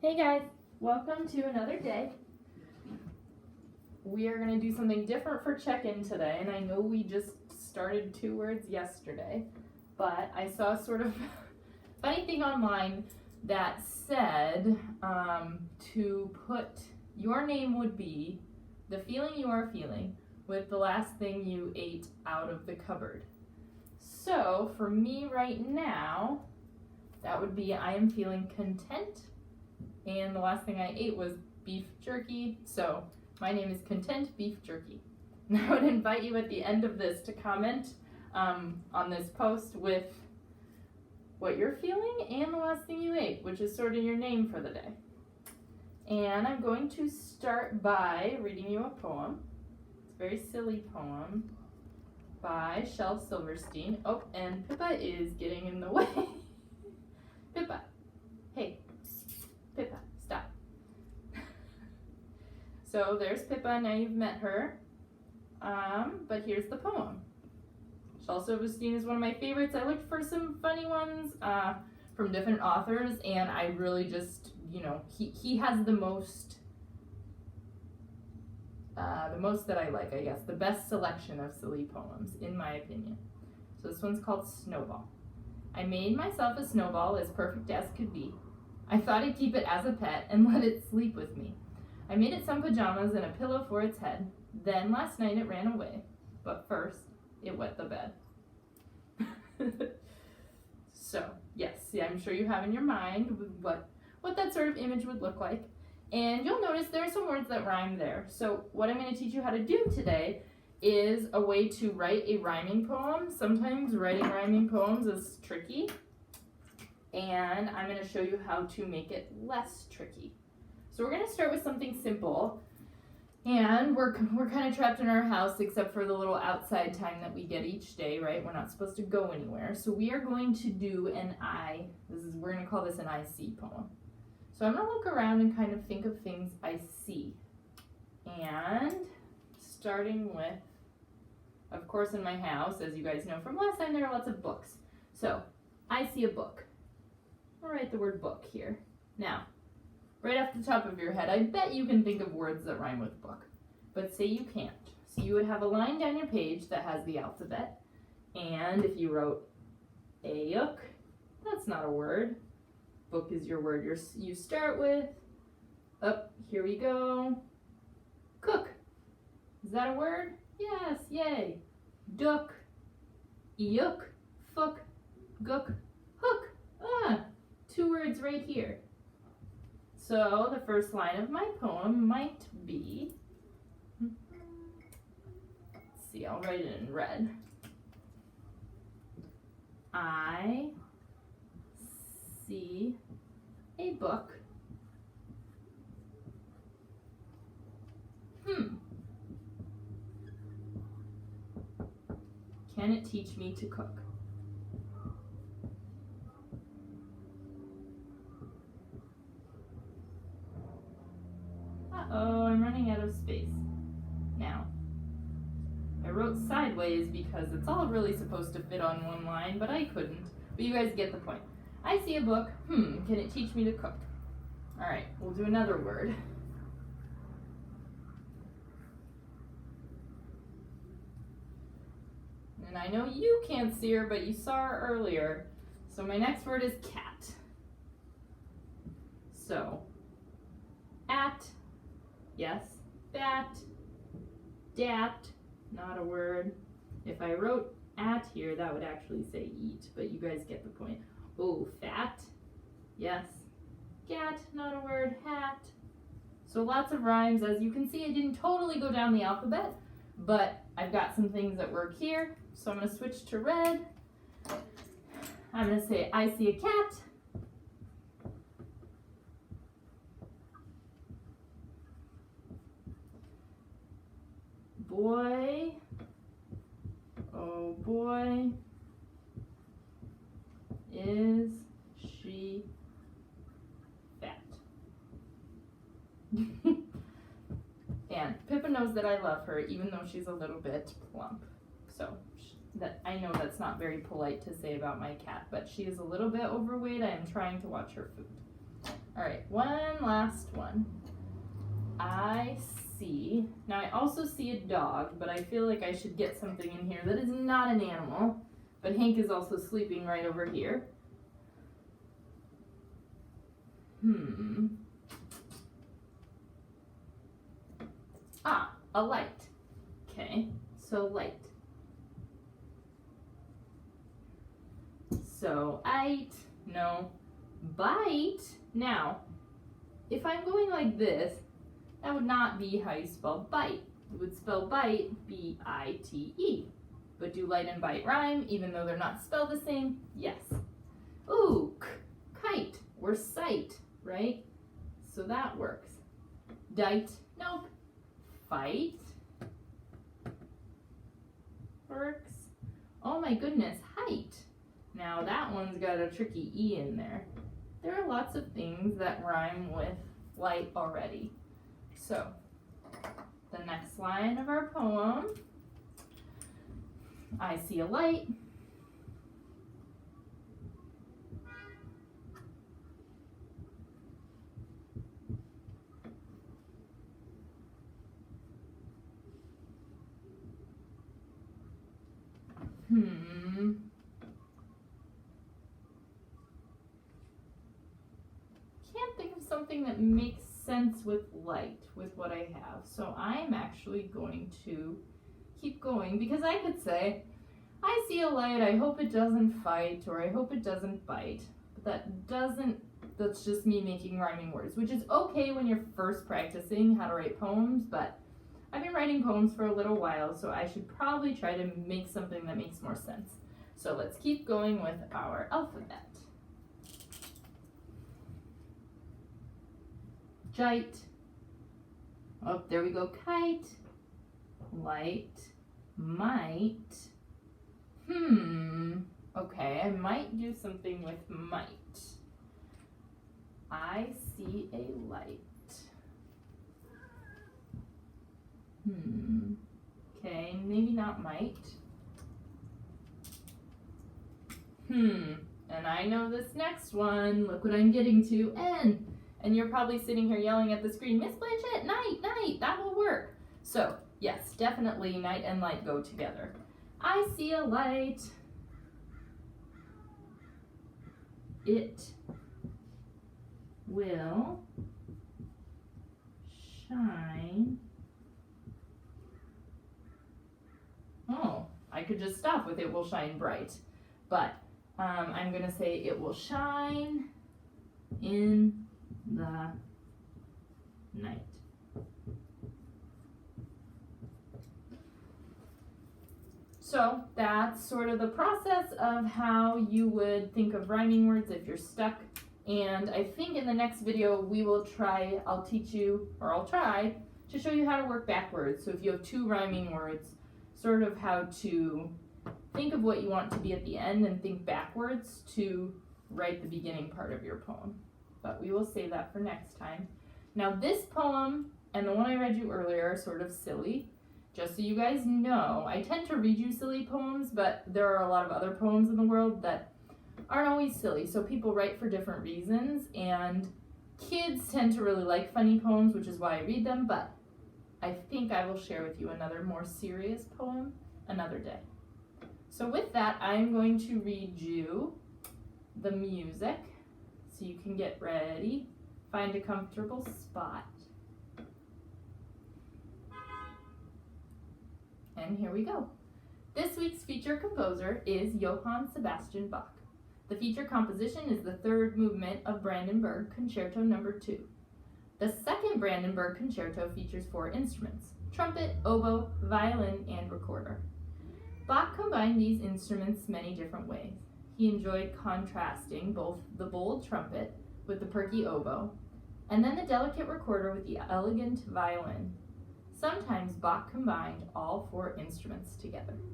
Hey guys, welcome to another day. We are going to do something different for check-in today, and I know we just started 2 words yesterday, but I saw sort of funny thing online that said to put your name would be the feeling you are feeling with the last thing you ate out of the cupboard. So for me right now, that would be I am feeling content. And the last thing I ate was beef jerky, so my name is Content Beef Jerky. And I would invite you at the end of this to comment on this post with what you're feeling and the last thing you ate, which is sort of your name for the day. And I'm going to start by reading you a poem. It's a very silly poem by Shel Silverstein. Oh, and Pippa is getting in the way. Pippa, hey. Pippa, stop. So there's Pippa, now you've met her. But here's the poem. Shel Silverstein is one of my favorites. I looked for some funny ones from different authors, and I really just, he has the most that I like, I guess. The best selection of silly poems, in my opinion. So this one's called Snowball. I made myself a snowball as perfect as could be. I thought I'd keep it as a pet and let it sleep with me. I made it some pajamas and a pillow for its head. Then last night it ran away. But first, it wet the bed. So, yes, I'm sure you have in your mind what that sort of image would look like. And you'll notice there are some words that rhyme there. So what I'm going to teach you how to do today is a way to write a rhyming poem. Sometimes writing rhyming poems is tricky. And I'm going to show you how to make it less tricky. So we're going to start with something simple, and we're kind of trapped in our house except for the little outside time that we get each day, right? We're not supposed to go anywhere. So we are going to do we're going to call this an I see poem. So I'm going to look around and kind of think of things I see. And starting with, of course, in my house, as you guys know from last time, there are lots of books. So I see a book. I'll write the word book here. Now, right off the top of your head, I bet you can think of words that rhyme with book. But say you can't. So you would have a line down your page that has the alphabet. And if you wrote ayuk, that's not a word. Book is your word you start with. Here we go. Cook. Is that a word? Yes, yay. Duck. Euk. Fook. Gook. Hook. 2 words right here. So the first line of my poem might be, let's see, I'll write it in red. I see a book. Can it teach me to cook? Uh-oh, I'm running out of space. Now, I wrote sideways because it's all really supposed to fit on one line, but I couldn't. But you guys get the point. I see a book. Can it teach me to cook? All right, we'll do another word. And I know you can't see her, but you saw her earlier. So my next word is cat. So, at. Yes, bat, dat, not a word. If I wrote at here, that would actually say eat, but you guys get the point. Oh, fat, yes. Gat, not a word. Hat. So lots of rhymes. As you can see, I didn't totally go down the alphabet, but I've got some things that work here. So I'm going to switch to red. I'm going to say, I see a cat. Boy, oh boy, is she fat? And Pippa knows that I love her, even though she's a little bit plump. So that I know that's not very polite to say about my cat, but she is a little bit overweight. I am trying to watch her food. Alright, one last one. I see, now I also see a dog, but I feel like I should get something in here that is not an animal. But Hank is also sleeping right over here. Ah, a light. Okay, so light. So, no, bite. Now, if I'm going like this, that would not be how you spell bite. You would spell bite, B-I-T-E. But do light and bite rhyme, even though they're not spelled the same? Yes. Ooh, kite, or sight, right? So that works. Dite, nope. Fight works. Oh my goodness, height. Now that one's got a tricky E in there. There are lots of things that rhyme with light already. So, the next line of our poem, I see a light. Can't think of something that makes sense with light, with what I have. So I'm actually going to keep going because I could say, I see a light, I hope it doesn't fight, or I hope it doesn't bite. But that's just me making rhyming words, which is okay when you're first practicing how to write poems, but I've been writing poems for a little while, so I should probably try to make something that makes more sense. So let's keep going with our alphabet. Gite. Oh, there we go. Kite. Light. Might. Okay, I might do something with might. I see a light. Okay, maybe not might. And I know this next one. Look what I'm getting to. N. And you're probably sitting here yelling at the screen, Miss Blanchett, night, night, that will work. So, yes, definitely night and light go together. I see a light. It will shine. Oh, I could just stop with it will shine bright. But I'm going to say it will shine in the night. So that's sort of the process of how you would think of rhyming words if you're stuck. And I think in the next video I'll teach you, or I'll try to show you how to work backwards. So if you have two rhyming words, sort of how to think of what you want to be at the end and think backwards to write the beginning part of your poem. But we will save that for next time. Now this poem and the one I read you earlier are sort of silly. Just so you guys know, I tend to read you silly poems, but there are a lot of other poems in the world that aren't always silly. So people write for different reasons, and kids tend to really like funny poems, which is why I read them, but I think I will share with you another more serious poem another day. So with that, I'm going to read you the music so you can get ready, find a comfortable spot. And here we go. This week's feature composer is Johann Sebastian Bach. The feature composition is the third movement of Brandenburg Concerto No. 2. The second Brandenburg Concerto features 4 instruments: trumpet, oboe, violin, and recorder. Bach combined these instruments many different ways. He enjoyed contrasting both the bold trumpet with the perky oboe, and then the delicate recorder with the elegant violin. Sometimes Bach combined all 4 instruments together.